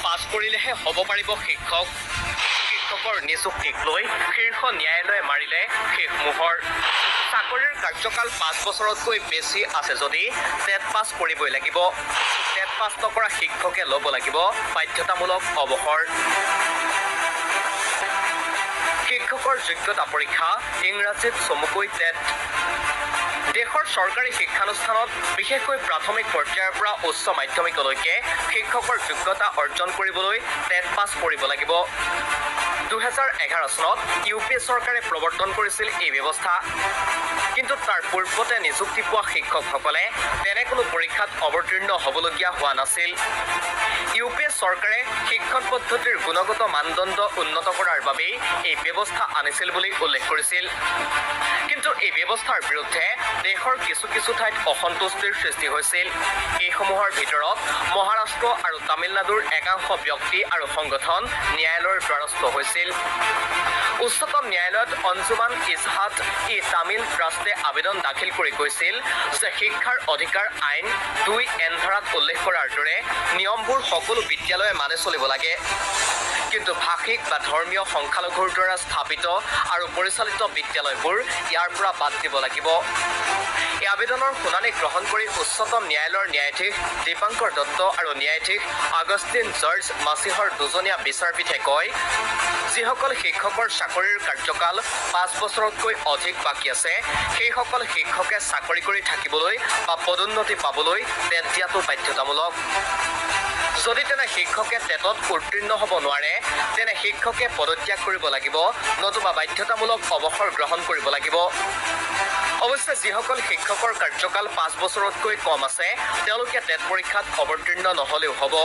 পাছ কৰিলেহে হ'ব পাৰিব শিক্ষক। শিক্ষকৰ নিযুক্তিক লৈ শীৰ্ষ ন্যায়ালয়ে মাৰিলে শেষ মোহৰ। চাকৰিৰ কাৰ্যকাল 5 বছৰতকৈ বেছি আছে যদি টেট পাছ কৰিবই লাগিব। টেট পাছ নকৰা শিক্ষকে ল'ব লাগিব বাধ্যতামূলক অৱসৰ। শিক্ষকৰ যোগ্যতা পৰীক্ষা ইংৰাজীত চমুকৈ টেট। দেশৰ চৰকাৰী শিক্ষানুষ্ঠানত বিশেষকৈ প্ৰাথমিক পৰ্যায়ৰ পৰা উচ্চ মাধ্যমিকলৈকে শিক্ষকৰ যোগ্যতা অৰ্জন কৰিবলৈ টেট পাছ কৰিব লাগিব। 2011 চনত UPA চৰকাৰে প্ৰৱৰ্তন কৰিছিল এই ব্যৱস্থা। কিন্তু তাৰ পূৰ্বতে নিযুক্তি পোৱা শিক্ষকসকলে তেনে কোনো পৰীক্ষাত অৱতীৰ্ণ হ'বলগীয়া হোৱা নাছিল। UPA চৰকাৰে শিক্ষণ পদ্ধতিৰ গুণগত মানদণ্ড উন্নত কৰাৰ বাবেই এই ব্যৱস্থা আনিছিল বুলি উল্লেখ কৰিছিল। কিন্তু এই ব্যৱস্থাৰ বিৰুদ্ধে দেশৰ কিছু কিছু ঠাইত অসন্তুষ্টিৰ সৃষ্টি হৈছিল। এইসমূহৰ ভিতৰত মহাৰাষ্ট্ৰ আৰু তামিলনাডুৰ একাংশ ব্যক্তি আৰু সংগঠন ন্যায়ালয়ৰ দ্বাৰস্থ হৈছিল। উচ্চতম ন্যায়ালয়ত অঞ্জুমান ইজহাদ-ই-তামিল ট্ৰাষ্টে আবেদন দাখিল কৰি কৈছিল যে শিক্ষাৰ অধিকাৰ আইন 2N ধাৰাত উল্লেখ কৰাৰ দৰে নিয়মবোৰ সকলো বিদ্যালয়ে মানি চলিব লাগে। কিন্তু ভাষিক বা ধৰ্মীয় সংখ্যালঘুৰ দ্বাৰা স্থাপিত আৰু পৰিচালিত বিদ্যালয়বোৰ ইয়াৰ পৰা বাদ দিব লাগিব। এই আবেদনৰ শুনানি গ্ৰহণ কৰি উচ্চতম ন্যায়ালয়ৰ ন্যায়াধীশ দীপাংকৰ দত্ত আৰু ন্যায়াধীশ আগষ্টিন জৰ্জ মাছিহৰ দুজনীয়া বিচাৰপীঠে কয়, যিসকল শিক্ষকৰ চাকৰিৰ কাৰ্যকাল 5 বছৰতকৈ অধিক বাকী আছে, সেইসকল শিক্ষকে চাকৰি কৰি থাকিবলৈ বা পদোন্নতি পাবলৈ টেট দিয়াটো বাধ্যতামূলক। যদি তেনে শিক্ষকে টেটত উত্তীৰ্ণ হ'ব নোৱাৰে, তেনে শিক্ষকে পদত্যাগ কৰিব লাগিব, নতুবা বাধ্যতামূলক অৱসৰ গ্ৰহণ কৰিব লাগিব। অৱশ্যে যিসকল শিক্ষকৰ কাৰ্যকাল 5 বছৰতকৈ কম আছে, তেওঁলোকে টেট পৰীক্ষাত অৱতীৰ্ণ নহ'লেও হ'ব।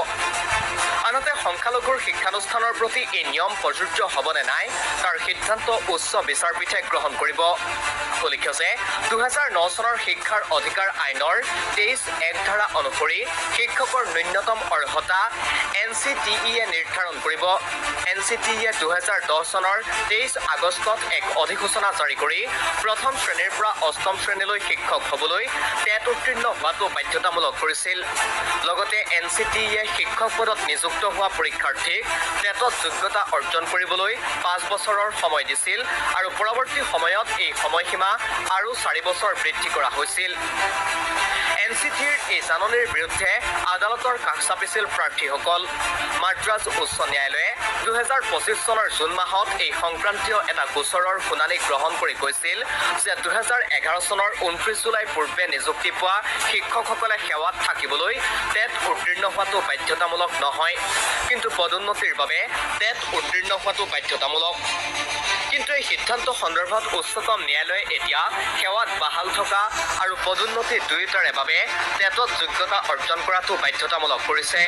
আনহাতে সংখ্যালঘুৰ শিক্ষানুষ্ঠানৰ প্ৰতি এই নিয়ম প্ৰযোজ্য হ'ব নে নাই তাৰ সিদ্ধান্ত উচ্চ বিচাৰপীঠে গ্ৰহণ কৰিব। উল্লেখ্য যে 2009 চনৰ শিক্ষাৰ অধিকাৰ আইনৰ 23(1) ধাৰা অনুসৰি শিক্ষকৰ ন্যূনতম অৰ্হতা NCTE নিৰ্ধাৰণ কৰিব। NCTE 2010 চনৰ 23 আগষ্টত এক অধিসূচনা জাৰি কৰি প্ৰথম শ্ৰেণীৰ পৰা অষ্টম শ্ৰেণীলৈ শিক্ষক হ'বলৈ টেট উত্তীৰ্ণ হোৱাটো বাধ্যতামূলক কৰিছিল। লগতে NCTE শিক্ষক পদত নিযুক্ত হোৱা পৰীক্ষাৰ্থীক টেটত যোগ্যতা অৰ্জন কৰিবলৈ 5 বছৰৰ সময় দিছিল আৰু পৰৱৰ্তী সময়ত এই সময়সীমা আৰু 4 বছৰ বৃদ্ধি কৰা হৈছিল। NCTEৰ এই জাননীৰ বিৰুদ্ধে আদালতৰ কাষ চাপিছিল প্ৰাৰ্থীসকল। মাদ্ৰাজ উচ্চ ন্যায়ালয়ে 2025 চনৰ জুন মাহত এই সংক্ৰান্তীয় এটা গোচৰৰ শুনানি গ্ৰহণ কৰি কৈছিল যে 2011 চনৰ 29 জুলাই পূৰ্বে নিযুক্তি পোৱা শিক্ষকসকলে সেৱাত থাকিবলৈ টেট উত্তীৰ্ণ হোৱাটো বাধ্যতামূলক নহয়, কিন্তু পদোন্নতিৰ বাবে টেট উত্তীৰ্ণ হোৱাটো বাধ্যতামূলক। কিন্তু এই সিদ্ধান্ত সন্দৰ্ভত উচ্চতম ন্যায়ালয়ে এতিয়া সেৱাত বাহাল থকা আৰু পদোন্নতি দুয়োটাৰে বাবে টেটত যোগ্যতা অৰ্জন কৰাটো বাধ্যতামূলক কৰিছে।